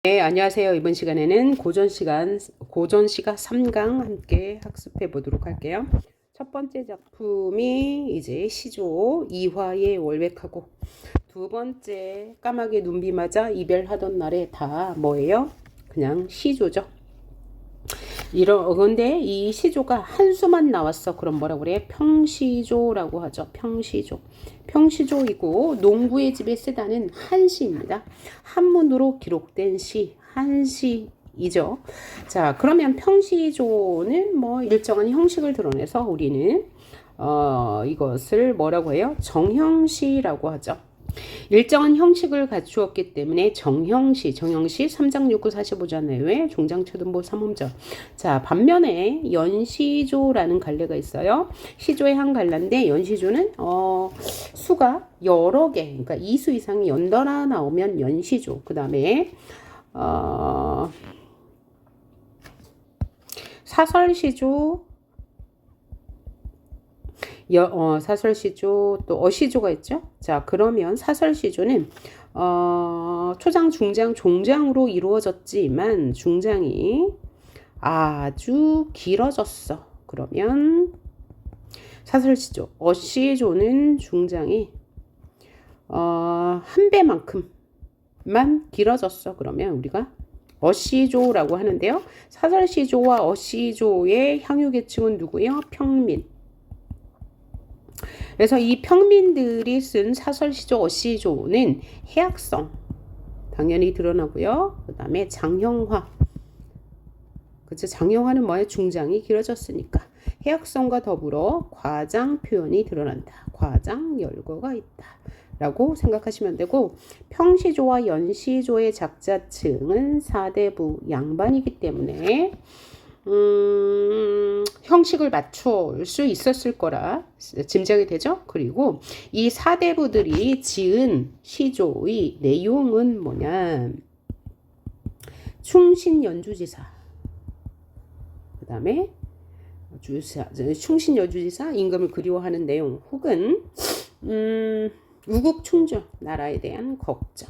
네, 안녕하세요. 이번 시간에는 고전시가 3강 함께 학습해 보도록 할게요. 첫 번째 작품이 이제 시조 이화의 월백하고, 두 번째 까마귀 눈비 맞아 이별하던 날에 다 뭐예요? 그냥 시조죠. 근데 이 시조가 한 수만 나왔어. 그럼 뭐라고 그래? 평시조라고 하죠. 평시조이고 농부의 집에 쓰다는 한시입니다. 한문으로 기록된 시, 한시이죠. 자, 그러면 평시조는 뭐 일정한 형식을 드러내서 우리는 이것을 뭐라고 해요? 정형시라고 하죠. 일정한 형식을 갖추었기 때문에 정형시 3장 6구 45자 내외 종장초등보 3음절. 자, 반면에 연시조라는 갈래가 있어요. 시조의 한 갈래인데 연시조는 수가 여러 개, 그러니까 2수 이상이 연달아 나오면 연시조. 그 다음에 사설시조, 사설시조 또 어시조가 있죠. 자, 그러면 사설시조는 초장, 중장, 종장으로 이루어졌지만 중장이 아주 길어졌어. 그러면 사설시조. 어시조는 중장이 한 배만큼만 길어졌어. 그러면 우리가 어시조라고 하는데요. 사설시조와 어시조의 향유계층은 누구예요? 평민. 그래서 이 평민들이 쓴 사설시조, 어시조는 해학성 당연히 드러나고요. 그 다음에 장형화. 그쵸? 장형화는 뭐예요? 중장이 길어졌으니까. 해학성과 더불어 과장 표현이 드러난다. 과장 열거가 있다. 라고 생각하시면 되고, 평시조와 연시조의 작자층은 사대부 양반이기 때문에 형식을 맞출 수 있었을 거라 짐작이 되죠. 그리고 이 사대부들이 지은 시조의 내용은 뭐냐? 충신연주지사, 그 다음에 충신연주지사, 임금을 그리워하는 내용, 혹은 우국충정, 나라에 대한 걱정,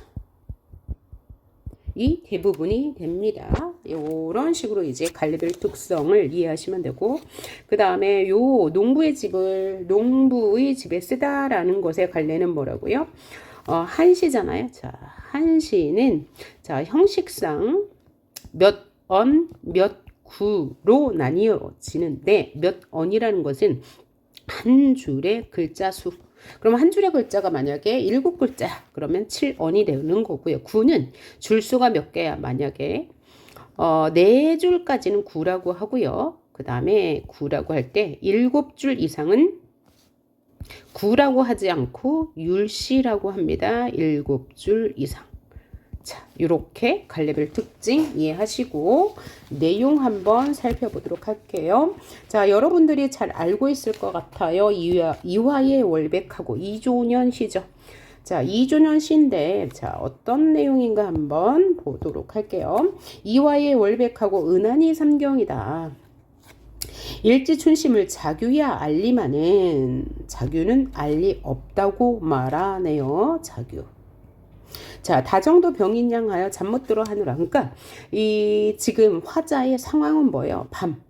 이 대부분이 됩니다. 이런 식으로 이제 갈래별 특성을 이해하시면 되고, 그 다음에 요 농부의 집에 쓰다라는 것의 갈래는 뭐라고요? 한시잖아요. 자, 한시는 자 형식상 몇 언, 몇 구로 나뉘어지는데, 몇 언이라는 것은 한 줄의 글자 수. 그럼 한 줄의 글자가 만약에 7글자 그러면 7언이 되는 거고요. 9는 줄수가 몇 개야? 만약에 4줄까지는 9라고 하고요. 그 다음에 9라고 할 때 7줄 이상은 9라고 하지 않고 율시라고 합니다. 7줄 이상. 자, 이렇게 갈래별 특징 이해하시고 내용 한번 살펴보도록 할게요. 자, 여러분들이 잘 알고 있을 것 같아요. 이화의 월백하고 이조년 시죠. 자, 이조년 시인데 자, 어떤 내용인가 한번 보도록 할게요. 이화의 월백하고 은하니 삼경이다. 일지춘심을 자규야 알리마는 자규는 알리 없다고 말하네요. 자규. 자, 다정도 병인양하여 잠 못 들어 하느라. 그러니까 이 지금 화자의 상황은 뭐예요? 밤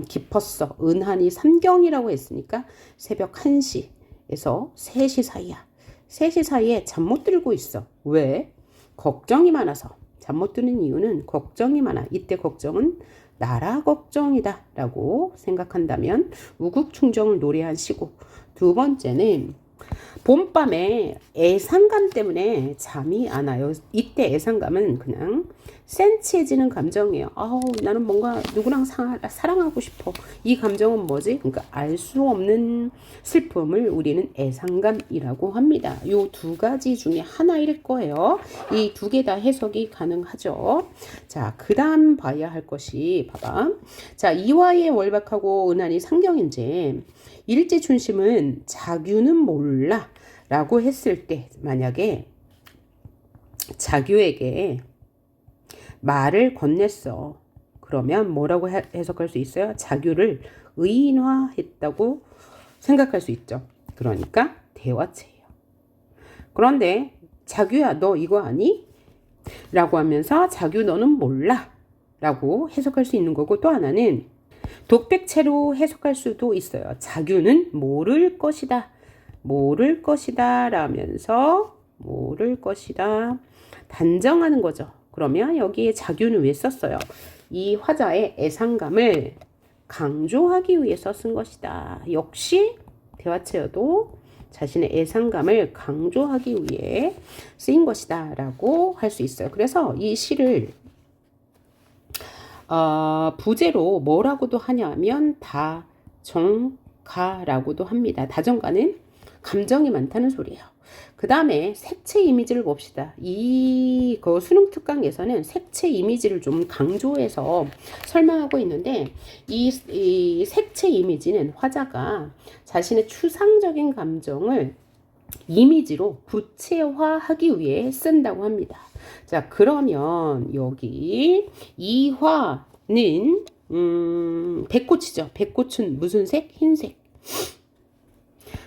깊었어. 은한이 삼경이라고 했으니까 새벽 1시에서 3시 사이야. 3시 사이에 잠 못 들고 있어. 왜? 걱정이 많아서. 잠 못 드는 이유는 걱정이 많아. 이때 걱정은 나라 걱정이다 라고 생각한다면 우국충정을 노래한 시고, 두 번째는 봄밤에 애상감 때문에 잠이 안 와요. 이때 애상감은 그냥 센치해지는 감정이에요. 나는 뭔가 누구랑 사랑하고 싶어. 이 감정은 뭐지? 그러니까 알 수 없는 슬픔을 우리는 애상감이라고 합니다. 요 두 가지 중에 하나일 거예요. 이 두 개 다 해석이 가능하죠. 자, 그 다음 봐야 할 것이, 봐봐. 자, 이화의 월박하고 은한이 상경인지, 일제춘심은 자규는 몰라 라고 했을 때, 만약에 자규에게 말을 건넸어. 그러면 뭐라고 해석할 수 있어요? 자규를 의인화했다고 생각할 수 있죠. 그러니까 대화체예요. 그런데 자규야, 너 이거 아니? 라고 하면서 자규 너는 몰라 라고 해석할 수 있는 거고, 또 하나는 독백체로 해석할 수도 있어요. 자규는 모를 것이다. 모를 것이다 라면서 모를 것이다. 단정하는 거죠. 그러면 여기에 자규는 왜 썼어요? 이 화자의 애상감을 강조하기 위해서 쓴 것이다. 역시 대화체어도 자신의 애상감을 강조하기 위해 쓰인 것이다 라고 할 수 있어요. 그래서 이 시를 부제로 뭐라고도 하냐면 다정가라고도 합니다. 다정가는 감정이 많다는 소리예요. 그 다음에 색채 이미지를 봅시다. 그 수능 특강에서는 색채 이미지를 좀 강조해서 설명하고 있는데, 이 색채 이미지는 화자가 자신의 추상적인 감정을 이미지로 구체화하기 위해 쓴다고 합니다. 자, 그러면 여기 이화는 백꽃이죠. 백꽃은 무슨 색? 흰색.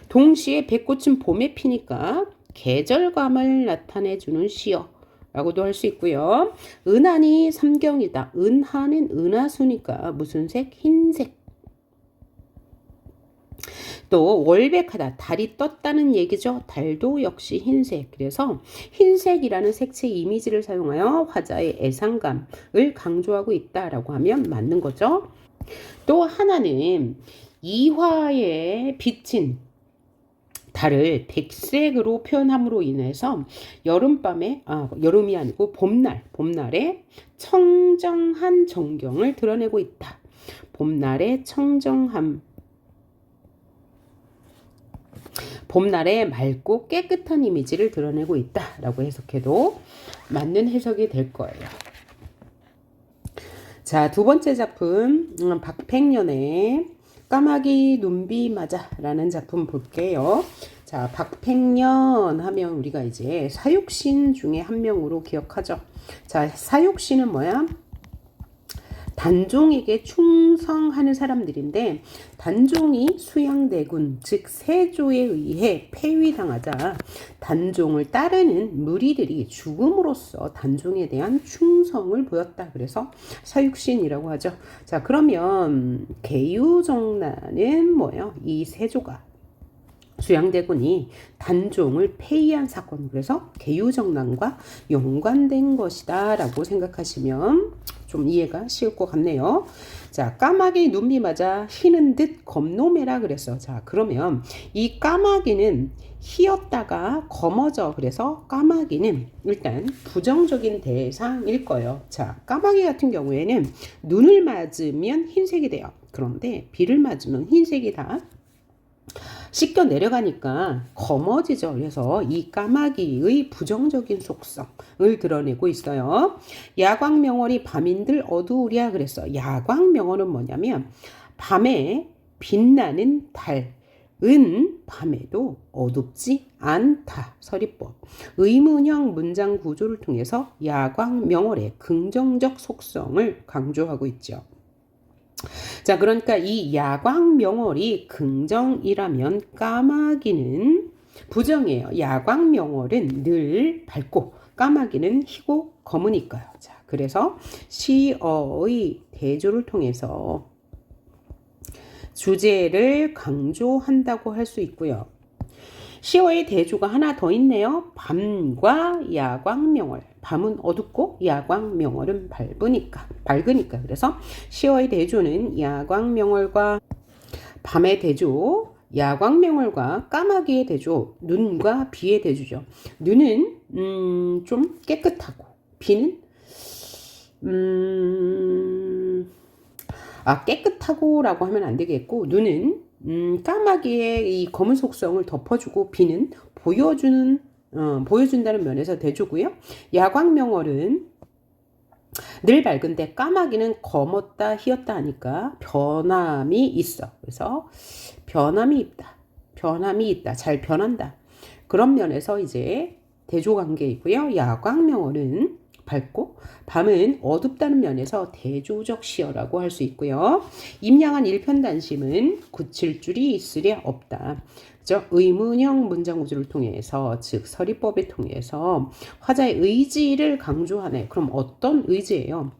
동시에 백꽃은 봄에 피니까 계절감을 나타내주는 시여 라고도 할 수 있고요. 은하니 삼경이다. 은하는 은하수니까 무슨 색? 흰색. 또 월백하다. 달이 떴다는 얘기죠. 달도 역시 흰색. 그래서 흰색이라는 색채 이미지를 사용하여 화자의 애상감을 강조하고 있다라고 하면 맞는 거죠. 또 하나는 이화에 비친 달을 백색으로 표현함으로 인해서 여름이 아니고 봄날에 청정한 정경을 드러내고 있다. 봄날의 청정함, 봄날의 맑고 깨끗한 이미지를 드러내고 있다라고 해석해도 맞는 해석이 될 거예요. 자, 두 번째 작품 박팽년의 까마귀 눈비 맞아라는 작품 볼게요. 자, 박팽년 하면 우리가 이제 사육신 중에 한 명으로 기억하죠. 자, 사육신은 뭐야? 단종에게 충성하는 사람들인데, 단종이 수양대군 즉 세조에 의해 폐위당하자 단종을 따르는 무리들이 죽음으로써 단종에 대한 충성을 보였다. 그래서 사육신이라고 하죠. 자, 그러면 계유정난은 뭐예요? 이 세조가 수양대군이 단종을 폐위한 사건, 그래서 계유정난과 연관된 것이다 라고 생각하시면 좀 이해가 쉬울 것 같네요. 자, 까마귀 눈비 맞아 희는 듯 검노매라 그랬어. 자, 그러면 이 까마귀는 희었다가 검어져. 그래서 까마귀는 일단 부정적인 대상일 거예요. 자, 까마귀 같은 경우에는 눈을 맞으면 흰색이 돼요. 그런데 비를 맞으면 흰색이 다 씻겨 내려가니까 검어지죠. 그래서 이 까마귀의 부정적인 속성을 드러내고 있어요. 야광명월이 밤인들 어두우랴 그랬어. 야광명월은 뭐냐면 밤에 빛나는 달은 밤에도 어둡지 않다. 서리법. 의문형 문장 구조를 통해서 야광명월의 긍정적 속성을 강조하고 있죠. 자, 그러니까 이 야광명월이 긍정이라면 까마귀는 부정이에요. 야광명월은 늘 밝고 까마귀는 희고 검으니까요. 자, 그래서 시어의 대조를 통해서 주제를 강조한다고 할 수 있고요. 시어의 대조가 하나 더 있네요. 밤과 야광명월. 밤은 어둡고 야광명월은 밝으니까. 그래서 시어의 대조는 야광명월과 밤의 대조, 야광명월과 까마귀의 대조, 눈과 비의 대조죠. 눈은 좀 깨끗하고 비는 깨끗하고라고 하면 안 되겠고, 눈은 까마귀의 이 검은 속성을 덮어주고 비는 보여준다는 면에서 대조고요. 야광명월은 늘 밝은데 까마귀는 검었다 희었다 하니까 변함이 있어. 그래서 변함이 있다. 잘 변한다. 그런 면에서 이제 대조 관계이고요. 야광명월은 밝고 밤은 어둡다는 면에서 대조적 시어라고 할 수 있고요. 임양한 일편단심은 굳힐 줄이 있으랴 없다. 의문형 문장 구조를 통해서, 즉 서리법을 통해서 화자의 의지를 강조하네. 그럼 어떤 의지예요?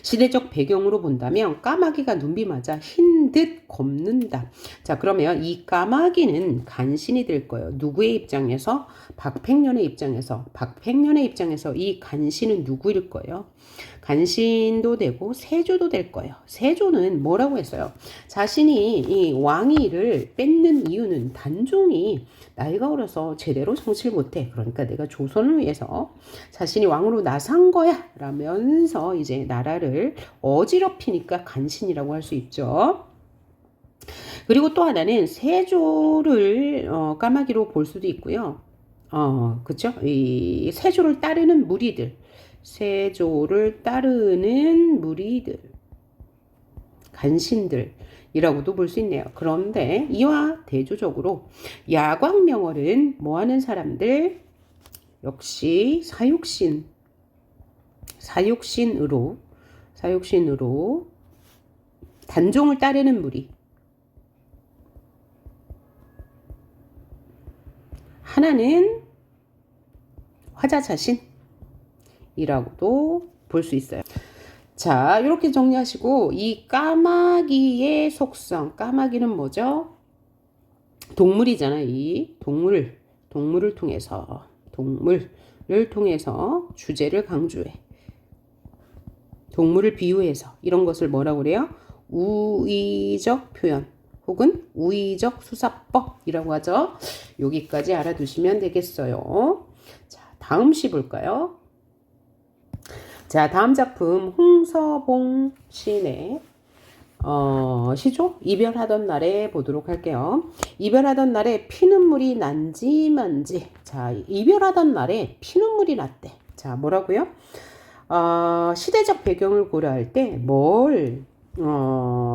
시대적 배경으로 본다면 까마귀가 눈비 맞아 흰 듯 겁는다. 자, 그러면 이 까마귀는 간신이 될 거예요. 누구의 입장에서? 박팽년의 입장에서. 박팽년의 입장에서 이 간신은 누구일 거예요? 간신도 되고 세조도 될 거예요. 세조는 뭐라고 했어요? 자신이 이 왕위를 뺏는 이유는 단종이 나이가 어려서 제대로 정치를 못해. 그러니까 내가 조선을 위해서 자신이 왕으로 나선 거야 라면서 이제 나라를 어지럽히니까 간신이라고 할 수 있죠. 그리고 또 하나는 세조를 까마귀로 볼 수도 있고요. 그쵸? 이 세조를 따르는 무리들, 세조를 따르는 무리들, 간신들이라고도 볼 수 있네요. 그런데 이와 대조적으로 야광명월은 뭐하는 사람들? 역시 사육신으로 단종을 따르는 무리. 하나는 화자 자신이라고도 볼 수 있어요. 자, 이렇게 정리하시고 이 까마귀의 속성, 까마귀는 뭐죠? 동물이잖아요. 이 동물을 통해서 주제를 강조해. 동물을 비유해서 이런 것을 뭐라고 그래요? 우의적 표현 혹은 우의적 수사법이라고 하죠. 여기까지 알아두시면 되겠어요. 자, 다음 시 볼까요? 자, 다음 작품 홍서봉 시인의 시조 이별하던 날에 보도록 할게요. 이별하던 날에 피눈물이 난지만지. 자, 이별하던 날에 피눈물이 났대. 자, 뭐라고요? 시대적 배경을 고려할 때 뭘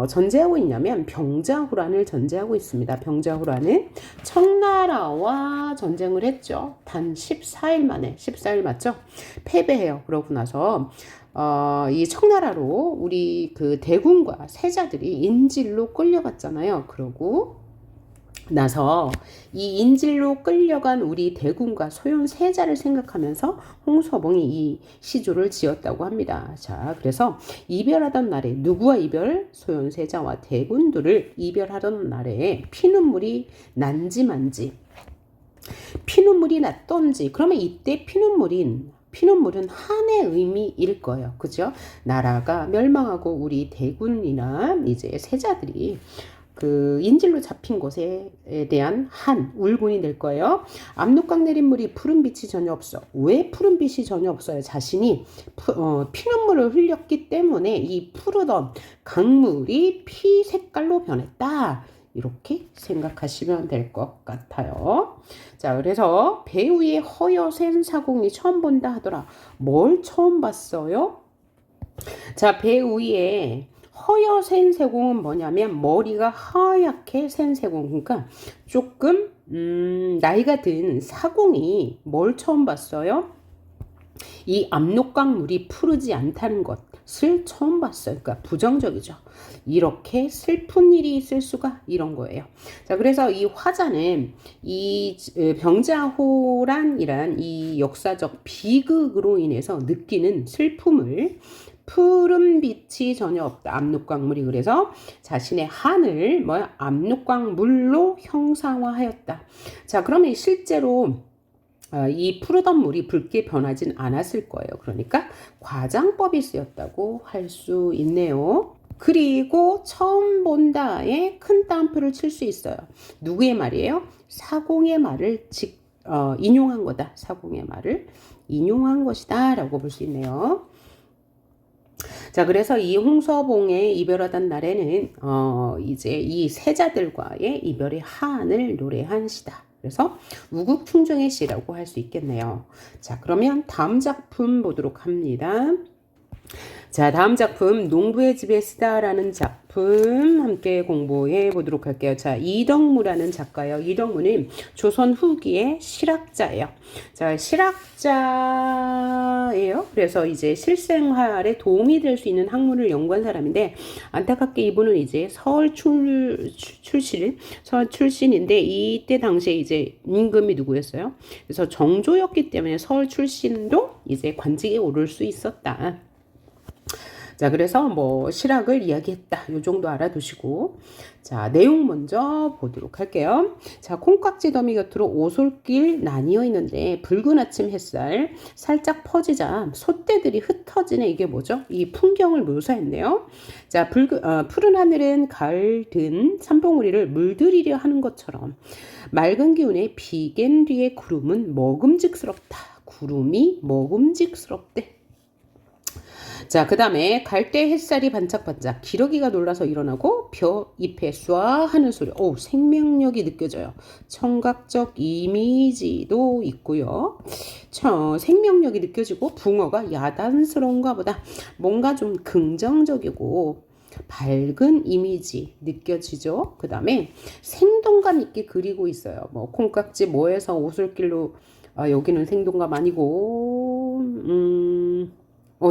전제하고 있냐면 병자호란을 전제하고 있습니다. 병자호란은 청나라와 전쟁을 했죠. 단 14일 만에, 14일 맞죠? 패배해요. 그러고 나서 이 청나라로 우리 그 대군과 세자들이 인질로 끌려갔잖아요. 그러고 나서 이 인질로 끌려간 우리 대군과 소yon 세자를 생각하면서 홍서봉이 이 시조를 지었다고 합니다. 자, 그래서 이별하던 날에 누구와 이별? 소yon 세자와 대군들을 이별하던 날에 피눈물이 난지만지. 피눈물이 났던지. 그러면 이때 피눈물은 한의 의미일 거예요. 그죠? 나라가 멸망하고 우리 대군이나 이제 세자들이 그 인질로 잡힌 곳에 대한 울분이 될 거예요. 압록강 내린 물이 푸른 빛이 전혀 없어. 왜 푸른 빛이 전혀 없어요? 자신이 피눈물을 흘렸기 때문에 이 푸르던 강물이 피 색깔로 변했다. 이렇게 생각하시면 될 것 같아요. 자, 그래서 배우의 허여센 사공이 처음 본다 하더라. 뭘 처음 봤어요? 자, 배우의 허여센 세공은 뭐냐면 머리가 하얗게 센 세공. 그러니까 조금 나이가 든 사공이 뭘 처음 봤어요? 이 압록강 물이 푸르지 않다는 것을 처음 봤어요. 그러니까 부정적이죠. 이렇게 슬픈 일이 있을 수가, 이런 거예요. 자, 그래서 이 화자는 이 병자호란이란 이 역사적 비극으로 인해서 느끼는 슬픔을 푸른 빛이 전혀 없다. 압록강물이. 그래서 자신의 한을 압록강물로 형상화하였다. 자, 그러면 실제로 이 푸르던 물이 붉게 변하진 않았을 거예요. 그러니까 과장법이 쓰였다고 할 수 있네요. 그리고 처음 본다에 큰 따옴표를 칠 수 있어요. 누구의 말이에요? 사공의 말을 인용한 거다. 사공의 말을 인용한 것이다 라고 볼 수 있네요. 자, 그래서 이 홍서봉의 이별하던 날에는 이제 이 세자들과의 이별의 한을 노래한 시다. 그래서 우국충정의 시라고 할 수 있겠네요. 자, 그러면 다음 작품 보도록 합니다. 자, 다음 작품 농부의 집에 쓰다라는 작품 함께 공부해 보도록 할게요. 자, 이덕무라는 작가예요. 이덕무는 조선 후기의 실학자예요. 자, 실학자예요. 그래서 이제 실생활에 도움이 될 수 있는 학문을 연구한 사람인데 안타깝게 이분은 이제 서울 출신인데 이때 당시에 이제 임금이 누구였어요? 그래서 정조였기 때문에 서울 출신도 이제 관직에 오를 수 있었다. 자, 그래서 뭐 실학을 이야기했다. 요 정도 알아두시고. 자, 내용 먼저 보도록 할게요. 자, 콩깍지 더미 곁으로 오솔길 나뉘어 있는데 붉은 아침 햇살 살짝 퍼지자 솥대들이 흩어지는 이게 뭐죠? 이 풍경을 묘사했네요. 자, 푸른 하늘은 가을 든 산봉우리를 물들이려 하는 것처럼 맑은 기운에 비갠 뒤에 구름은 먹음직스럽다. 구름이 먹음직스럽대. 자, 그 다음에 갈대 햇살이 반짝반짝 기러기가 놀라서 일어나고 벼 잎에 쏴 하는 소리. 오, 생명력이 느껴져요. 청각적 이미지도 있고요. 생명력이 느껴지고 붕어가 야단스러운가 보다. 뭔가 좀 긍정적이고 밝은 이미지 느껴지죠. 그 다음에 생동감 있게 그리고 있어요. 뭐 콩깍지 뭐해서 오솔길로 여기는 생동감 아니고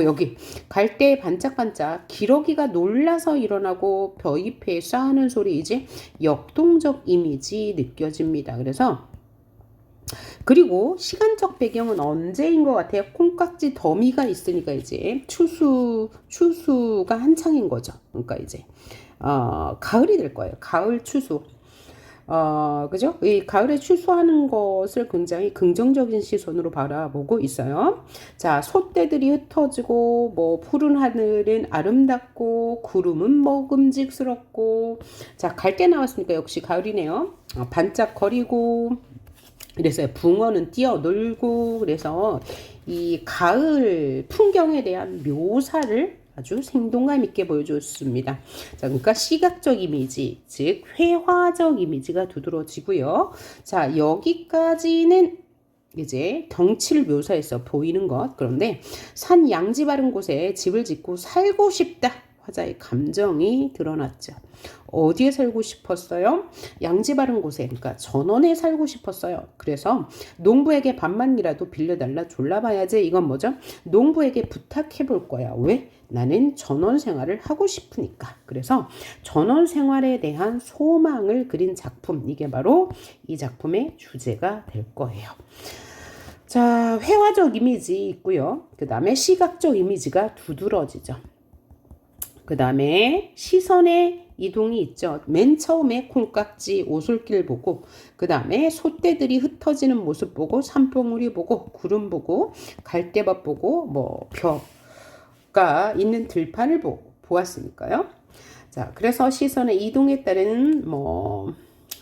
여기 갈대 반짝반짝 기러기가 놀라서 일어나고 벼잎에 쏴하는 소리 이제 역동적 이미지 느껴집니다. 그리고 시간적 배경은 언제인 것 같아요? 콩깍지 더미가 있으니까 이제 추수가 한창인 거죠. 그러니까 이제 가을이 될 거예요. 가을 추수. 그죠? 이 가을에 추수하는 것을 굉장히 긍정적인 시선으로 바라보고 있어요. 자, 솥대들이 흩어지고, 뭐, 푸른 하늘은 아름답고, 구름은 먹음직스럽고, 자, 갈대 나왔으니까 역시 가을이네요. 반짝거리고, 그래서 붕어는 뛰어놀고, 그래서 이 가을 풍경에 대한 묘사를 아주 생동감 있게 보여줬습니다. 자, 그러니까 시각적 이미지, 즉 회화적 이미지가 두드러지고요. 자, 여기까지는 이제 덩치를 묘사해서 보이는 것. 그런데 산 양지 바른 곳에 집을 짓고 살고 싶다. 화자의 감정이 드러났죠. 어디에 살고 싶었어요? 양지 바른 곳에, 그러니까 전원에 살고 싶었어요. 그래서 농부에게 반만이라도 빌려달라 졸라봐야지. 이건 뭐죠? 농부에게 부탁해 볼 거야. 왜? 나는 전원 생활을 하고 싶으니까. 그래서 전원 생활에 대한 소망을 그린 작품. 이게 바로 이 작품의 주제가 될 거예요. 자, 회화적 이미지 있고요. 그 다음에 시각적 이미지가 두드러지죠. 그 다음에 시선의 이동이 있죠. 맨 처음에 콩깍지 오솔길 보고 그 다음에 솥대들이 흩어지는 모습 보고 산봉우리 보고 구름 보고 갈대밭 보고 뭐 벼가 있는 들판을 보았으니까요. 자, 그래서 시선의 이동에 따른 뭐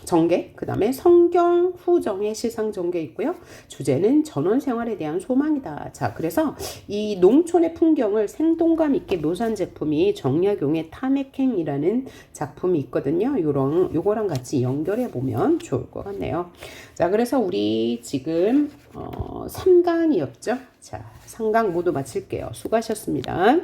정계, 그 다음에 성경 후정의 시상 정계 있고요. 주제는 전원 생활에 대한 소망이다. 자, 그래서 이 농촌의 풍경을 생동감 있게 묘사한 작품이 정약용의 탐핵행이라는 작품이 있거든요. 요거랑 같이 연결해 보면 좋을 것 같네요. 자, 그래서 우리 지금 3강이었죠. 자, 3강 모두 마칠게요. 수고하셨습니다.